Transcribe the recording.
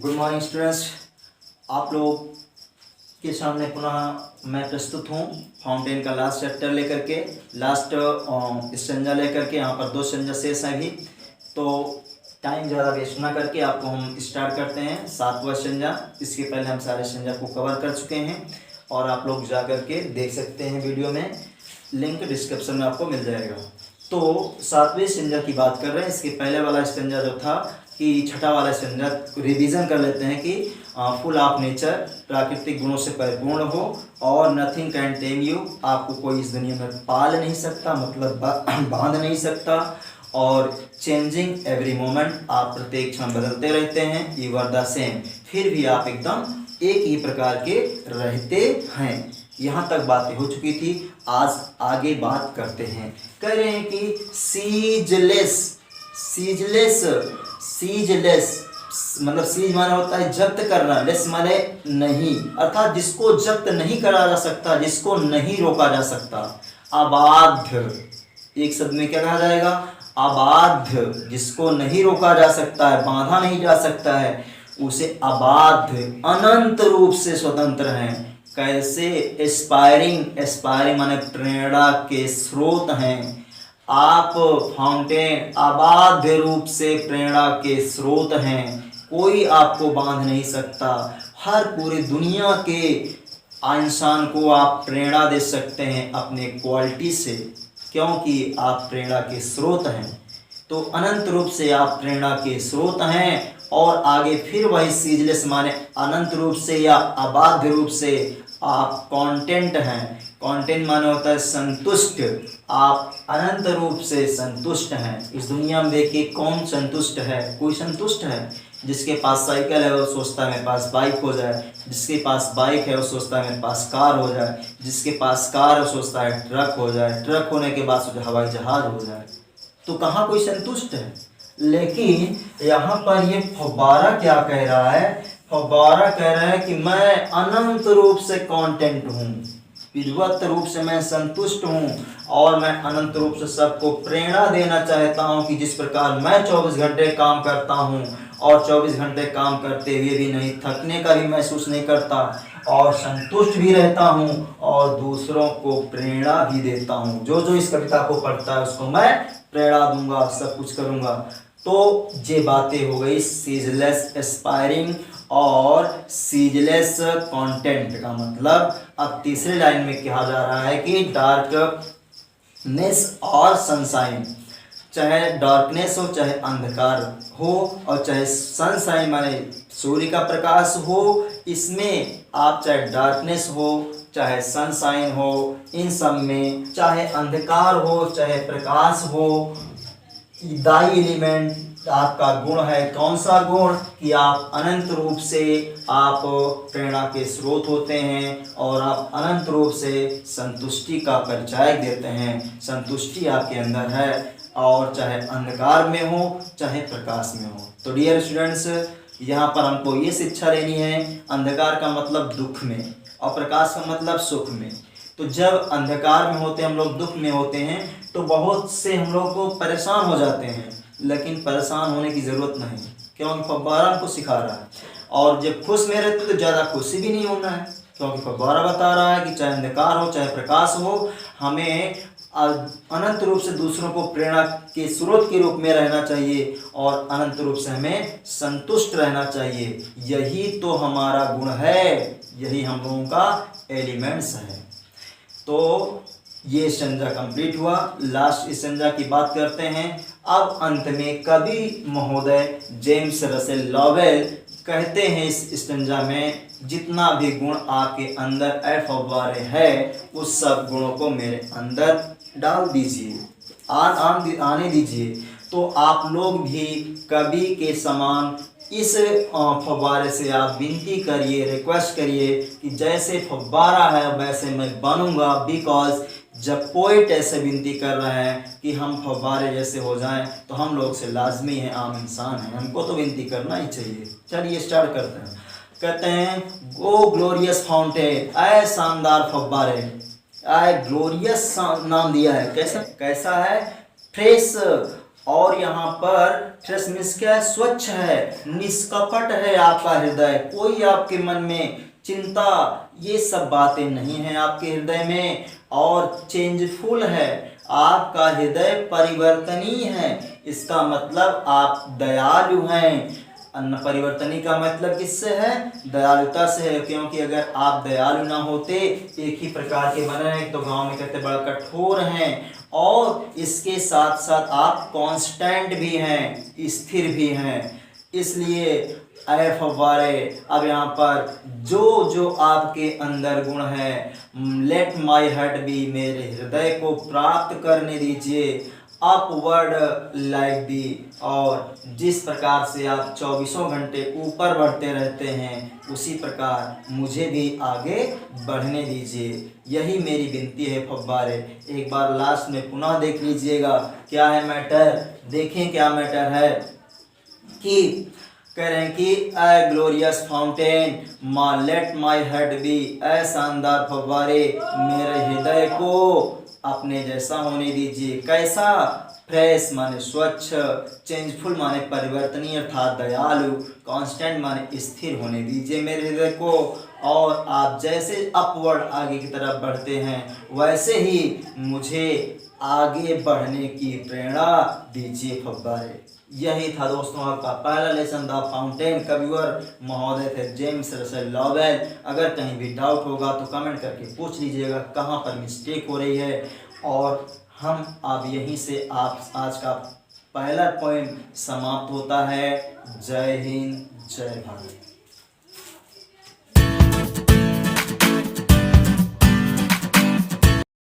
Good morning students. आप लोग के सामने पुनः मैं प्रस्तुत हूँ फाउंटेन का लास्ट चैप्टर लेकर के, लास्ट स्टेंजा लेकर के। यहाँ पर 2 स्टेंजा शेष हैं अभी, तो टाइम ज़्यादा वेस्ट ना करके आपको हम स्टार्ट करते हैं 7वां स्टेंजा। इसके पहले हम सारे स्टेंजा को कवर कर चुके हैं और आप लोग जा कर के देख सकते हैं वीडियो में, लिंक डिस्क्रिप्शन में आपको मिल जाएगा। तो 7वें स्टेंजा की बात कर रहे हैं। इसके पहले वाला स्टेंजा जो था कि छठा वाला स्टेंजा रिवीजन कर लेते हैं कि फुल ऑफ नेचर, प्राकृतिक गुणों से परिपूर्ण हो और नथिंग कैन टेम यू, आपको कोई इस दुनिया में पाल नहीं सकता, मतलब बांध नहीं सकता। और चेंजिंग एवरी मोमेंट, आप प्रत्येक क्षण बदलते रहते हैं। यू आर द सेम, फिर भी आप एकदम एक ही प्रकार के रहते हैं। यहाँ तक बातें हो चुकी थी, आज आगे बात करते हैं। कह रहे हैं कि सीजलेस, सीजलेस, सीजलेस मतलब सीज माने होता है जब्त करना, लेस माने नहीं, अर्थात जिसको जब्त नहीं करा जा सकता, जिसको नहीं रोका जा सकता। अबाध्य, एक शब्द में क्या कहा जाएगा? अबाध्य, जिसको नहीं रोका जा सकता है, बांधा नहीं जा सकता है, उसे अबाध्य, अनंत रूप से स्वतंत्र हैं। कैसे? एस्पायरिंग, एस्पायरिंग माने प्रेरणा के स्रोत हैं। आप फाउंटेन अबाध्य रूप से प्रेरणा के स्रोत हैं, कोई आपको बांध नहीं सकता। हर पूरी दुनिया के इंसान को आप प्रेरणा दे सकते हैं अपने क्वालिटी से, क्योंकि आप प्रेरणा के स्रोत हैं। तो अनंत रूप से आप प्रेरणा के स्रोत हैं। और आगे फिर वही सीजलेस माने अनंत रूप से या अबाध्य रूप से आप कॉन्टेंट हैं। कॉन्टेंट माने होता है संतुष्ट, आप अनंत रूप से संतुष्ट हैं। इस दुनिया में देखिए कौन संतुष्ट है? कोई संतुष्ट है? जिसके पास साइकिल है वो सोचता है मेरे पास बाइक हो जाए, जिसके पास बाइक है वो सोचता है मेरे पास कार हो जाए, जिसके पास कार है वो सोचता है ट्रक हो जाए, ट्रक होने के बाद सोचे हवाई जहाज हो जाए। तो कहाँ कोई संतुष्ट है? लेकिन यहाँ पर ये फव्वारा क्या कह रहा है? फव्वारा कह रहा है कि मैं अनंत रूप से कॉन्टेंट हूँ, विधिवत रूप से मैं संतुष्ट हूँ और मैं अनंत रूप से सबको प्रेरणा देना चाहता हूँ कि जिस प्रकार मैं 24 घंटे काम करता हूँ और 24 घंटे काम करते हुए भी नहीं थकने का भी महसूस नहीं करता और संतुष्ट भी रहता हूँ और दूसरों को प्रेरणा भी देता हूँ। जो जो इस कविता को पढ़ता है उसको मैं प्रेरणा दूंगा, सब कुछ करूँगा। तो ये बातें हो गई सीजलेस एस्पायरिंग और सीजलेस कंटेंट का मतलब। अब तीसरे लाइन में कहा जा रहा है कि डार्कनेस और सनशाइन, चाहे डार्कनेस हो चाहे अंधकार हो और चाहे सनशाइन माने सूर्य का प्रकाश हो, इसमें आप चाहे डार्कनेस हो चाहे सनशाइन हो, इन सब में चाहे अंधकार हो चाहे प्रकाश हो, दाई एलिमेंट आपका गुण है। कौन सा गुण? कि आप अनंत रूप से आप प्रेरणा के स्रोत होते हैं और आप अनंत रूप से संतुष्टि का परिचय देते हैं। संतुष्टि आपके अंदर है और चाहे अंधकार में हो चाहे प्रकाश में हो। तो डियर स्टूडेंट्स, यहाँ पर हमको ये शिक्षा लेनी है, अंधकार का मतलब दुख में और प्रकाश का मतलब सुख में। तो जब अंधकार में होते हैं हम लोग, दुख में होते हैं, तो बहुत से हम लोग को परेशान हो जाते हैं, लेकिन परेशान होने की ज़रूरत नहीं, क्योंकि फव्वारा हमको सिखा रहा है। और जब खुश में रहते तो ज़्यादा खुशी भी नहीं होना है, क्योंकि फव्वारा बता रहा है कि चाहे अंधकार हो चाहे प्रकाश हो, हमें अनंत रूप से दूसरों को प्रेरणा के स्रोत के रूप में रहना चाहिए और अनंत रूप से हमें संतुष्ट रहना चाहिए। यही तो हमारा गुण है, यही हम लोगों का एलिमेंट्स है। तो ये स्टेंजा कंप्लीट हुआ। लास्ट स्टेंजा की बात करते हैं। अब अंत में कवि महोदय जेम्स रसेल लॉवेल कहते हैं इस स्टेंजा में जितना भी गुण आपके अंदर ए फव्वारे है उस सब गुणों को मेरे अंदर डाल दीजिए, आने दीजिए। तो आप लोग भी कवि के समान इस फव्वारे से आप विनती करिए, रिक्वेस्ट करिए कि जैसे फव्वारा है वैसे मैं बनूंगा। बिकॉज जब पोइट ऐसे विनती कर रहे हैं कि हम फव्वारे जैसे हो जाएं, तो हम लोग से लाजमी है, आम इंसान है, हमको तो विनती करना ही चाहिए। चलिए स्टार्ट करते हैं। कहते हैं गो ग्लोरियस फाउंटेन, आए शानदार फव्वारे, आए ग्लोरियस नाम दिया है। कैसा कैसा है? फ्रेश और यहाँ पर फ्रेश मीन्स क्या है, स्वच्छ है, निष्कपट है आपका हृदय, कोई आपके मन में चिंता ये सब बातें नहीं है आपके हृदय में, और चेंजफुल है, आपका हृदय परिवर्तनीय है। इसका मतलब आप दयालु हैं। अन्न परिवर्तनी का मतलब किससे है, दयालुता से है, क्योंकि अगर आप दयालु ना होते, एक ही प्रकार के बने हैं, तो गांव में कहते बड़ा कठोर हैं, और इसके साथ साथ आप कांस्टेंट भी हैं, स्थिर भी हैं। इसलिए ऐ फव्वारे, अब यहाँ पर जो जो आपके अंदर गुण है, लेट माई हार्ट बी, मेरे हृदय को प्राप्त करने दीजिए, अपवर्ड लाइक दी, और जिस प्रकार से आप 24 घंटे ऊपर बढ़ते रहते हैं, उसी प्रकार मुझे भी आगे बढ़ने दीजिए। यही मेरी विनती है फव्वारे। एक बार लास्ट में पुनः देख लीजिएगा क्या है मैटर, देखें क्या मैटर है कि कह रहे हैं कि ए ग्लोरियस फाउंटेन मा लेट माई हार्ट बी, ए शानदार फव्वारे मेरे हृदय को अपने जैसा होने दीजिए। कैसा, फ्रेश माने स्वच्छ, चेंजफुल माने परिवर्तनीय अर्थात दयालु, कांस्टेंट माने स्थिर होने दीजिए मेरे हृदय को, और आप जैसे अपवर्ड आगे की तरफ बढ़ते हैं, वैसे ही मुझे आगे बढ़ने की प्रेरणा दीजिए फव्वारे। यही था दोस्तों आपका पहला लेसन द फाउंटेन। कविवर महोदय थे जेम्स रसेल लॉवेल। अगर कहीं भी डाउट होगा तो कमेंट करके पूछ लीजिएगा कहाँ पर मिस्टेक हो रही है, और हम अब यहीं से आप आज का पहला पॉइंट समाप्त होता है। जय हिंद, जय भारत।